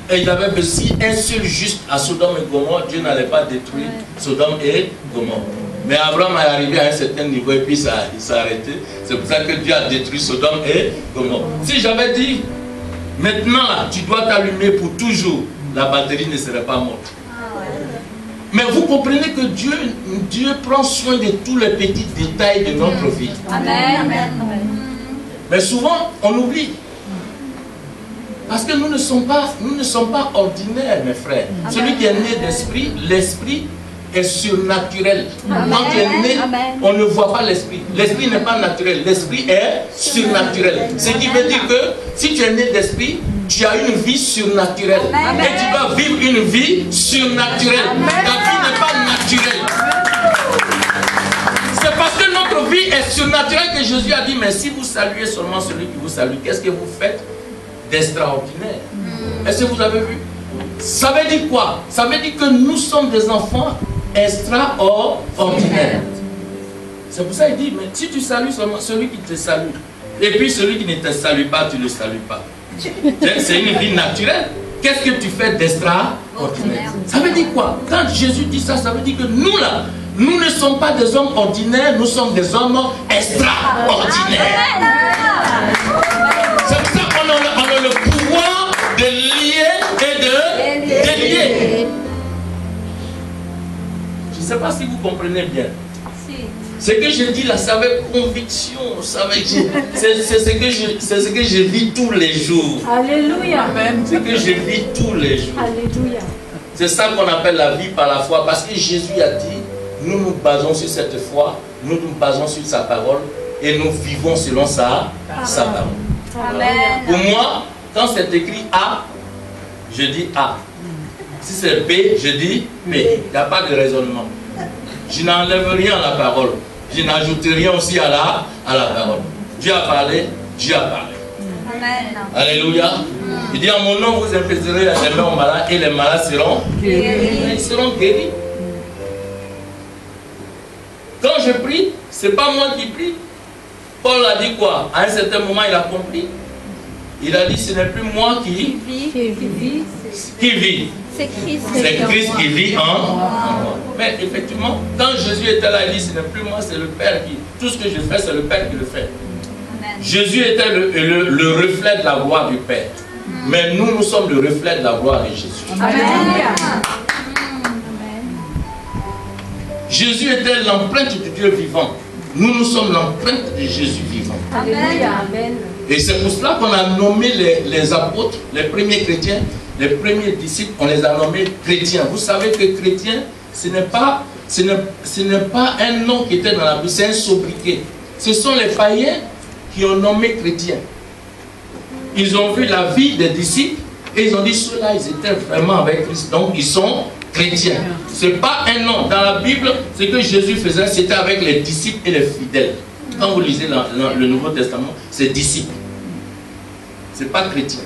Speaker 1: un seul juste à Sodome et Gomorrhe, Dieu n'allait pas détruire Sodome et Gomorrhe. Mais Abraham est arrivé à un certain niveau et puis il s'est arrêté. C'est pour ça que Dieu a détruit Sodome et Gomorrhe. Si j'avais dit maintenant là, tu dois t'allumer pour toujours, la batterie ne serait pas morte. Mais vous comprenez que Dieu prend soin de tous les petits détails de notre vie.
Speaker 2: Amen.
Speaker 1: Mais souvent, on oublie. Parce que nous ne sommes pas ordinaires, mes frères. Amen. Celui qui est né d'esprit, l'esprit est surnaturel. Amen. Quand tu es né, on ne voit pas l'esprit. L'esprit n'est pas naturel, l'esprit est surnaturel. Ce qui veut dire que si tu es né d'esprit, tu as une vie surnaturelle. Amen. Et tu vas vivre une vie surnaturelle. Amen. Ta vie n'est pas naturelle. C'est parce que notre vie est surnaturelle que Jésus a dit, mais si vous saluez seulement celui qui vous salue, qu'est-ce que vous faites d'extraordinaire? Est-ce que vous avez vu? Ça veut dire quoi? Ça veut dire que nous sommes des enfants extraordinaires. C'est pour ça qu'il dit, mais si tu salues seulement celui qui te salue, et puis celui qui ne te salue pas, tu ne le salues pas. C'est une vie naturelle. Qu'est-ce que tu fais d'extraordinaire? Ça veut dire quoi? Quand Jésus dit ça, ça veut dire que nous là, nous ne sommes pas des hommes ordinaires, nous sommes des hommes extraordinaires. C'est pour ça qu'on a le pouvoir de lier et de délier. Je ne sais pas si vous comprenez bien. Ce que je dis là, c'est avec conviction, c'est ce que je vis tous les jours.
Speaker 2: Alléluia.
Speaker 1: C'est ce que je vis tous les jours.
Speaker 2: Alléluia.
Speaker 1: C'est ça qu'on appelle la vie par la foi, parce que Jésus a dit, nous nous basons sur cette foi, nous nous basons sur sa parole, et nous vivons selon sa parole.
Speaker 2: Amen.
Speaker 1: Pour moi, quand c'est écrit A, je dis A. Si c'est B, je dis B. Il n'y a pas de raisonnement. Je n'enlève rien à la parole. Je n'ajoute rien aussi à la parole. Dieu a parlé, Dieu a parlé.
Speaker 2: Amen.
Speaker 1: Alléluia. Il dit en mon nom, vous imposerez les mains aux malades et les malades seront guéris. Ils seront guéris. Quand je prie, ce n'est pas moi qui prie. Paul a dit quoi? À un certain moment, il a compris. Il a dit, ce n'est plus moi qui vit. C'est Christ qui vit en moi. Mais effectivement, quand Jésus était là, il dit, ce n'est plus moi, c'est le Père qui... Tout ce que je fais, c'est le Père qui le fait. Jésus était le reflet de la gloire du Père. Mais nous sommes le reflet de la gloire de Jésus.
Speaker 2: Amen.
Speaker 1: Jésus était l'empreinte du Dieu vivant. Nous sommes l'empreinte de Jésus vivant.
Speaker 2: Amen.
Speaker 1: Et c'est pour cela qu'on a nommé les apôtres, les premiers chrétiens, les premiers disciples, on les a nommés chrétiens. Vous savez que chrétien, ce n'est pas un nom qui était dans la Bible, c'est un sobriquet. Ce sont les païens qui ont nommé chrétiens. Ils ont vu la vie des disciples et ils ont dit ceux-là, ils étaient vraiment avec Christ. Donc ils sont chrétiens. Ce n'est pas un nom. Dans la Bible, ce que Jésus faisait, c'était avec les disciples et les fidèles. Quand vous lisez le Nouveau Testament, c'est disciples. Ce n'est pas chrétien.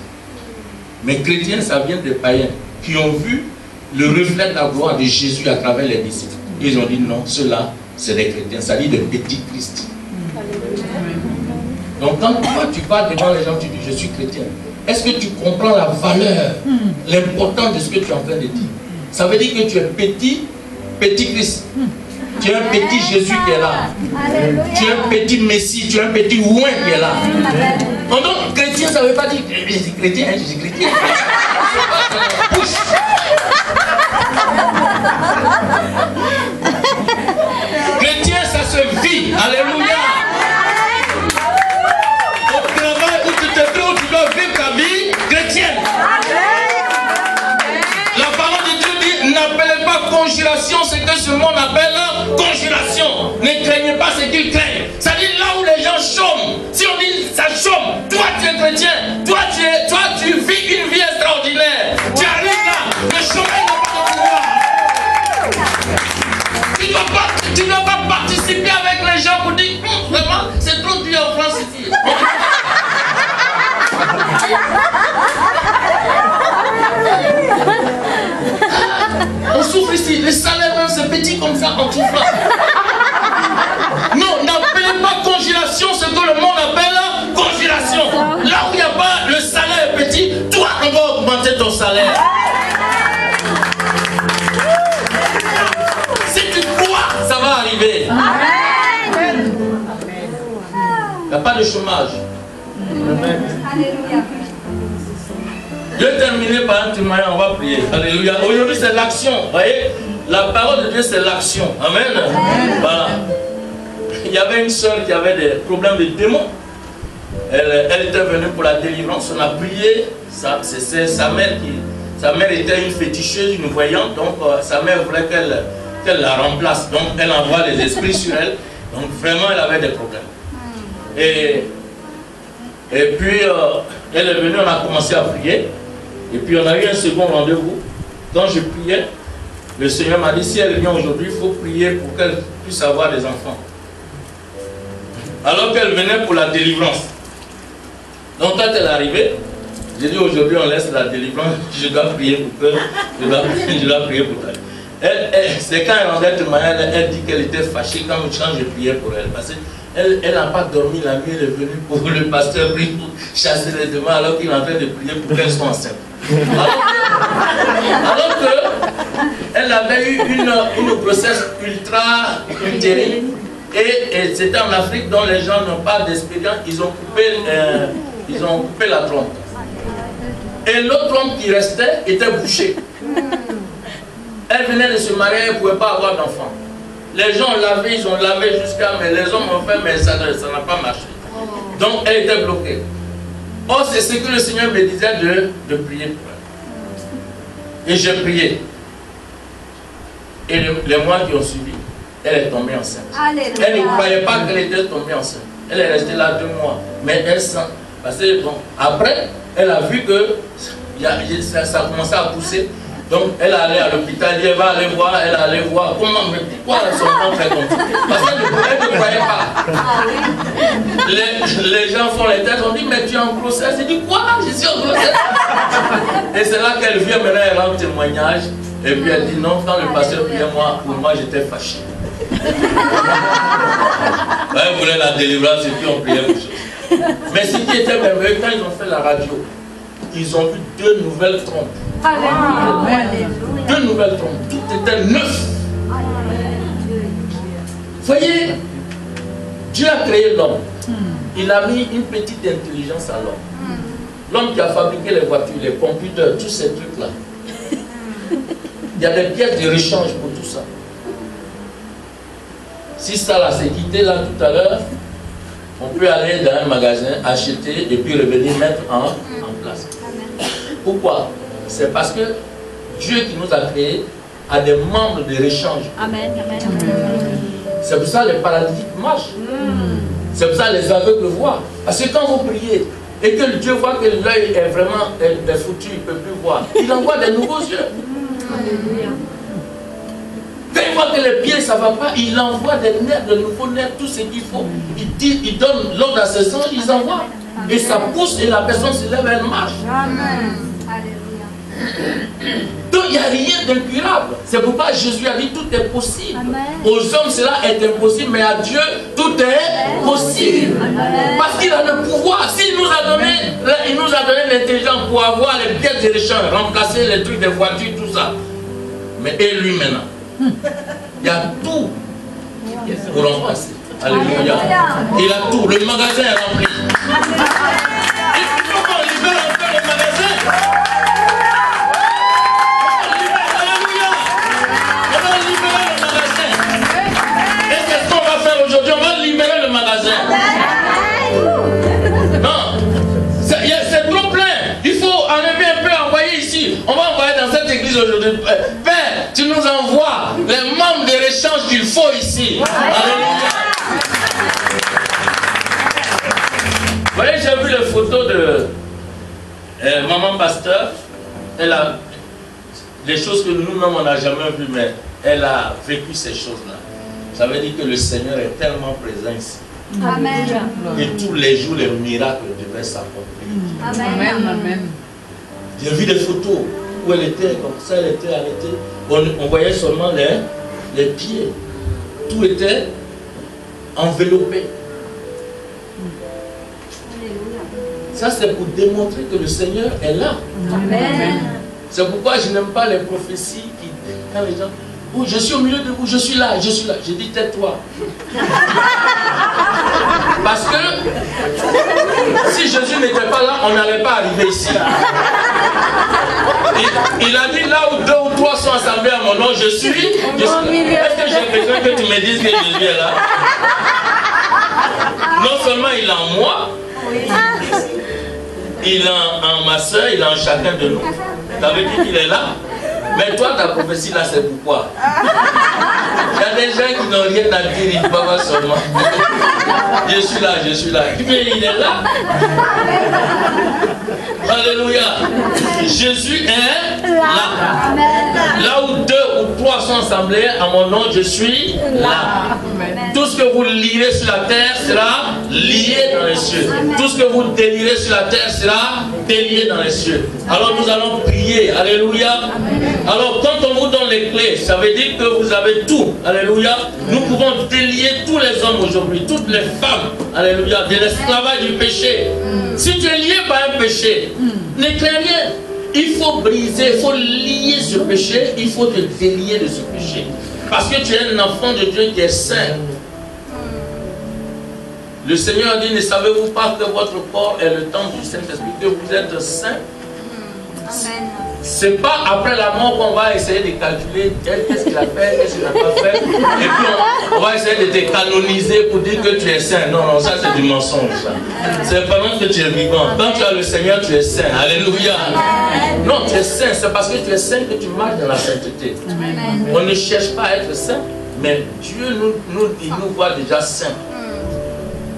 Speaker 1: Mais chrétien, ça vient des païens qui ont vu le reflet de la gloire de Jésus à travers les disciples. Ils ont dit non, ceux-là, c'est des chrétiens. Ça dit de petits Christ. Donc quand toi tu vas devant les gens, tu dis je suis chrétien. Est-ce que tu comprends la valeur, l'importance de ce que tu es en train de dire? Ça veut dire que tu es petit Christ. Tu es un petit Jésus qui est là. Tu es un petit Messie, tu es un petit Ouin qui est là. Donc chrétien, ça ne veut pas dire je suis chrétien, je suis chrétien. Chrétien, ça se vit. Alléluia. Au travail où tu te trouves, tu dois vivre ta vie chrétienne. La parole de Dieu dit, n'appelez pas conjuration ce que ce monde appelle conjuration. Ne craignez pas ce qu'ils craignent. Ça dit là où les gens chôment. Si on dit ça chôme, toi tu es chrétien, toi tu vis une vie extraordinaire. Tu arrives là, le chômage n'a pas de pouvoir. Tu ne dois pas participer avec les gens pour dire vraiment c'est trop dur en France ici. On souffre ici, les salaires c'est petit comme ça, on souffre. Non, n'appelez pas congélation ce que le monde appelle congélation. Là où il n'y a pas le salaire petit, toi on va augmenter ton salaire. Si tu crois, ça va arriver. Amen. Il n'y a pas de chômage. Amen. Alléluia. Je vais terminer par un témoignage, on va prier. Alléluia. Aujourd'hui c'est l'action. Vous voyez, la parole de Dieu c'est l'action. Amen. Amen. Voilà. Il y avait une soeur qui avait des problèmes de démons. Elle était venue pour la délivrance. On a prié. C'est sa mère qui. Sa mère était une féticheuse, une voyante. Donc sa mère voulait qu'elle la remplace. Donc elle envoie les esprits sur elle. Donc vraiment elle avait des problèmes. Et puis elle est venue, on a commencé à prier. Et puis on a eu un second rendez-vous. Quand je priais, le Seigneur m'a dit si elle vient aujourd'hui, il faut prier pour qu'elle puisse avoir des enfants. Alors qu'elle venait pour la délivrance. Donc quand elle est arrivée, j'ai dit aujourd'hui on laisse la délivrance, je dois prier pour que je dois prier pour elle. C'est quand elle rendait témoignage, elle dit qu'elle était fâchée quand je priais pour elle. Parce qu'elle n'a pas dormi la nuit, elle est venue pour le pasteur prie pour chasser les démons alors qu'il est en train de prier pour qu'elle soit enceinte. Alors qu'elle avait eu une grossesse ultra utérine et c'était en Afrique dont les gens n'ont pas d'expérience, ils ont coupé la trompe. Et l'autre trompe qui restait était bouchée. Elle venait de se marier, elle ne pouvait pas avoir d'enfant. Les gens lavaient, ils ont lavé jusqu'à, mais les hommes ont fait, mais ça n'a pas marché. Donc elle était bloquée. Or, c'est ce que le Seigneur me disait de prier pour elle. Et j'ai prié. Et les mois qui ont suivi, elle est tombée enceinte. Alléluia. Elle ne croyait pas qu'elle était tombée enceinte. Elle est restée là 2 mois. Mais elle sent. Parce que bon, après, elle a vu que ça a commencé à pousser. Donc elle allait à l'hôpital, elle va aller voir, elle allait voir comment, mais pourquoi son enfant fait comme ça? Parce qu'elle ne croyait pas. Les gens font les tests, on dit mais tu es en grossesse. Elle dit quoi? Je suis en grossesse. Et c'est là qu'elle vient, maintenant elle rend témoignage. Et puis elle dit non, quand le pasteur priait pour moi j'étais fâché. Elle voulait la délivrance et puis on priait pour chose. Mais ce qui était merveilleux, quand ils ont fait la radio, ils ont vu 2 nouvelles trompes. Alléluia. 2 nouvelles trompes. Tout était neuf. Voyez, Dieu a créé l'homme. il a mis une petite intelligence à l'homme. L'homme qui a fabriqué les voitures, les computers, tous ces trucs-là. Il y a des pièces de rechange pour tout ça. Si ça là s'est quitté là tout à l'heure, on peut aller dans un magasin, acheter et puis revenir mettre en place. Pourquoi? C'est parce que Dieu qui nous a créés a des membres de rechange.
Speaker 2: Amen.
Speaker 1: C'est pour ça que les paralytiques marchent. C'est pour ça que les aveugles voient. Parce que quand vous priez et que Dieu voit que l'œil est vraiment foutu, il ne peut plus voir, il envoie des nouveaux yeux. Quand il voit que les pieds ça ne va pas, il envoie des nerfs, de nouveaux nerfs, tout ce qu'il faut. Il donne l'ordre à ses anges, ils envoient. Et ça pousse et la personne se lève, elle marche.
Speaker 2: Amen.
Speaker 1: Donc il n'y a rien d'incurable. C'est pourquoi Jésus a dit tout est possible.
Speaker 2: Amen.
Speaker 1: Aux hommes cela est impossible, mais à Dieu tout est possible.
Speaker 2: Amen.
Speaker 1: Parce qu'il a le pouvoir. S'il nous a donné, il nous a donné l'intelligence pour avoir les pièces de rechange, remplacer les trucs des voitures, tout ça. Mais et lui maintenant, il y a tout pour remplacer. Alléluia. Il a tout. Le magasin est rempli. Il faut qu'on libère un peu le magasin. Aujourd'hui, on va libérer le magasin. Non, c'est trop plein. Il faut enlever un peu, envoyer ici. On va envoyer dans cette église aujourd'hui. Père, tu nous envoies les membres de rechange qu'il faut ici. Alléluia. Vous voyez, j'ai vu les photos de maman pasteur. Elle a des choses que nous-mêmes on n'a jamais vues, mais elle a vécu ces choses-là. Ça veut dire que le Seigneur est tellement présent ici.
Speaker 2: Amen.
Speaker 1: Et tous les jours, les miracles devaient s'accomplir.
Speaker 2: Amen.
Speaker 1: J'ai vu des photos où elle était comme ça, elle était arrêtée. On voyait seulement les pieds. Tout était enveloppé. Ça, c'est pour démontrer que le Seigneur est là.
Speaker 2: Amen.
Speaker 1: C'est pourquoi je n'aime pas les prophéties qui, quand les gens... Oh, je suis au milieu de vous, je suis là, je suis là. J'ai dit, tais-toi. Parce que si Jésus n'était pas là, on n'allait pas arriver ici. Il a dit, là où 2 ou 3 sont assemblés à mon nom, je suis. Est-ce que j'ai besoin que tu me dises que Jésus est là? Non seulement il est en moi, il est en ma soeur, il est en chacun de nous. Ça veut dire qu'il est là. Mais toi, ta prophétie là, c'est pourquoi? Il y a des gens qui n'ont rien à dire, ils parlent seulement. Je suis là, je suis là. Mais il est là. Alléluia. Jésus est là. Là où 2 ou 3 sont assemblés à mon nom, je suis là. Tout ce que vous lirez sur la terre sera lié dans les cieux. Tout ce que vous délirez sur la terre sera délié dans les cieux. Alors nous allons prier. Alléluia. Alors quand on vous donne les clés, ça veut dire que vous avez tout. Alléluia. Nous pouvons délier tous les hommes aujourd'hui, toutes les femmes. Alléluia. De l'esclavage du péché. Si tu es lié par un péché, n'éclaire rien. Il faut briser, il faut lier ce péché, il faut te délier de ce péché. Parce que tu es un enfant de Dieu qui est saint. Le Seigneur dit, ne savez-vous pas que votre corps est le temple du Saint-Esprit, que vous êtes saint? C'est pas après la mort qu'on va essayer de calculer qu'est-ce qu'il a fait, qu'est-ce qu'il n'a pas fait. Et puis on va essayer de te canoniser pour dire que tu es saint. Non, non, ça c'est du mensonge. C'est pendant que tu es vivant. Quand tu as le Seigneur, tu es saint. Alléluia. Non, tu es saint. C'est parce que tu es saint que tu marches dans la sainteté. On ne cherche pas à être saint, mais Dieu nous voit déjà saint.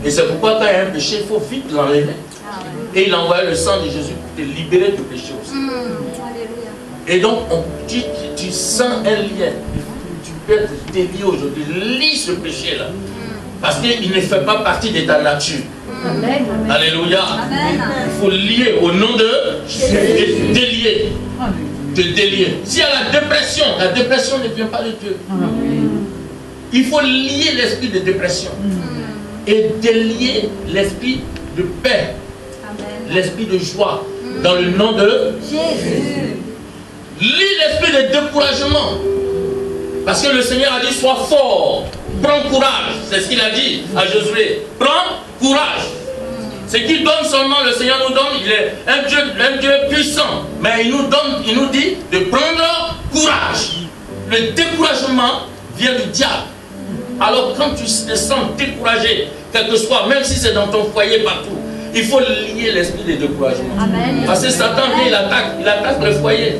Speaker 1: Et c'est pourquoi quand il y a un péché, il faut vite l'enlever. Et il a envoyé le sang de Jésus pour te libérer du péché aussi. Et donc, tu sens un lien. Tu peux être délié aujourd'hui. Lis ce péché-là. Parce qu'il ne fait pas partie de ta nature.
Speaker 2: Amen.
Speaker 1: Alléluia.
Speaker 2: Amen.
Speaker 1: Il faut lier au nom de Jésus. Délier. De délier. S'il y a la dépression ne vient pas de Dieu. Il faut lier l'esprit de dépression. Et délier l'esprit de paix. L'esprit de joie. Dans le nom de
Speaker 2: Jésus.
Speaker 1: Lis l'esprit de découragement. Parce que le Seigneur a dit, sois fort. Prends courage. C'est ce qu'il a dit à Josué. Prends courage. Ce qui donne son nom, le Seigneur nous donne, il est un Dieu puissant. Mais il nous dit de prendre courage. Le découragement vient du diable. Alors quand tu te sens découragé, quel que soit, même si c'est dans ton foyer, partout, il faut lier l'esprit de découragement. Amen. Parce que Satan vient, il attaque le foyer.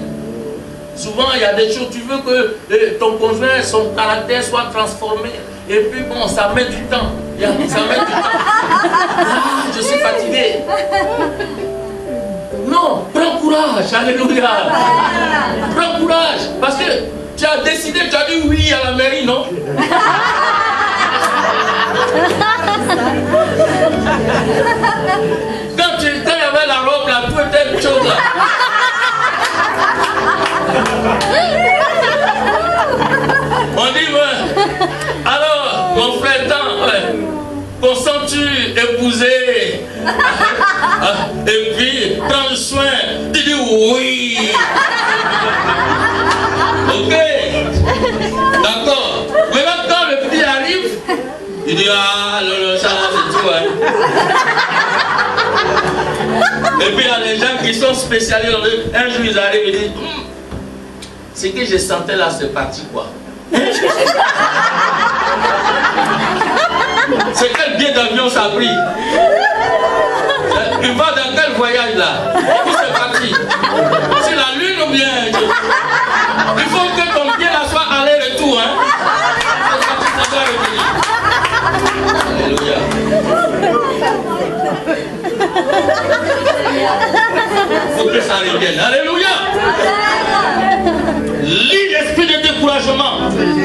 Speaker 1: Souvent, il y a des choses, tu veux que ton conjoint, son caractère soit transformé. Et puis bon, ça met du temps. Ça met du temps. Ah, je suis fatigué. Non, prends courage. Alléluia. Prends courage. Parce que tu as décidé, tu as dit oui à la mairie, non? Quand il y avait la robe là, tout était chaud là. On dit, ouais. Alors, mon frère, consens-tu épouser et puis prendre soin? Tu dis oui. Ok. D'accord. Maintenant, quand le petit arrive, il dit, ah, non, ça va, c'est tout. Hein. Et puis, il y a des gens qui sont spécialisés. Un jour, ils arrivent et disent, ce que je sentais là, c'est parti quoi. C'est quel billet d'avion ça a pris? Il va dans quel voyage là? Et puis c'est parti. C'est la lune ou bien? Il faut que ton pied là soit aller-retour. Hein? Ça doit revenir. Alléluia. Il faut que ça revienne. Alléluia. Lis l'esprit de découragement.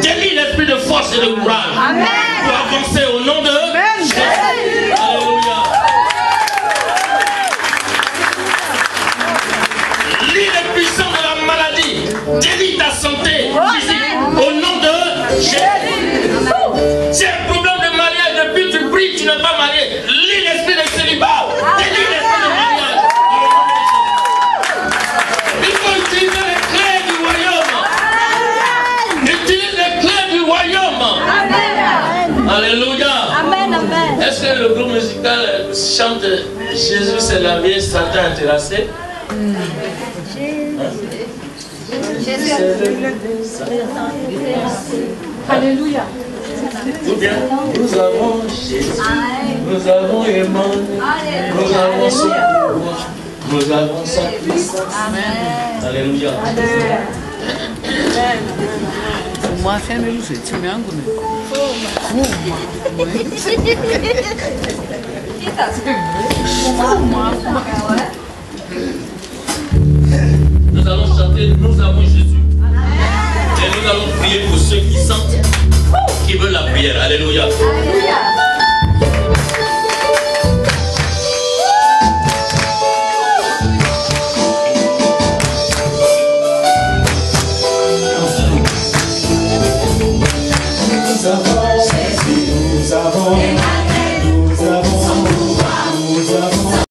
Speaker 1: Délie l'esprit de force et de courage. Amen. Pour avancer au nom de Jésus. Alléluia. Lis les puissants de la maladie. Délie ta santé physique au nom de Jésus. C'est un problème de mariage. Depuis tu pries, tu n'es pas marié. Lis l'esprit de célibat. Délie l'esprit de mariage. Il faut utiliser les clés du royaume. Utilise les clés du royaume. Amen. Alléluia. Amen, amen. Est-ce que le groupe musical chante Jésus c'est la vie, Satan intéressé?
Speaker 2: Jésus. Alléluia.
Speaker 1: Ou bien, nous avons Jésus, nous avons Emmanuel, nous avons son pouvoir, nous avons sa puissance. Amen. Alléluia.
Speaker 2: Moi, c'est un peu c'est bien.
Speaker 1: Nous allons chanter, nous avons Jésus. Et nous allons prier pour ceux qui sentent, qui veulent la prière. Alléluia.
Speaker 3: Nous avons Jésus, nous avons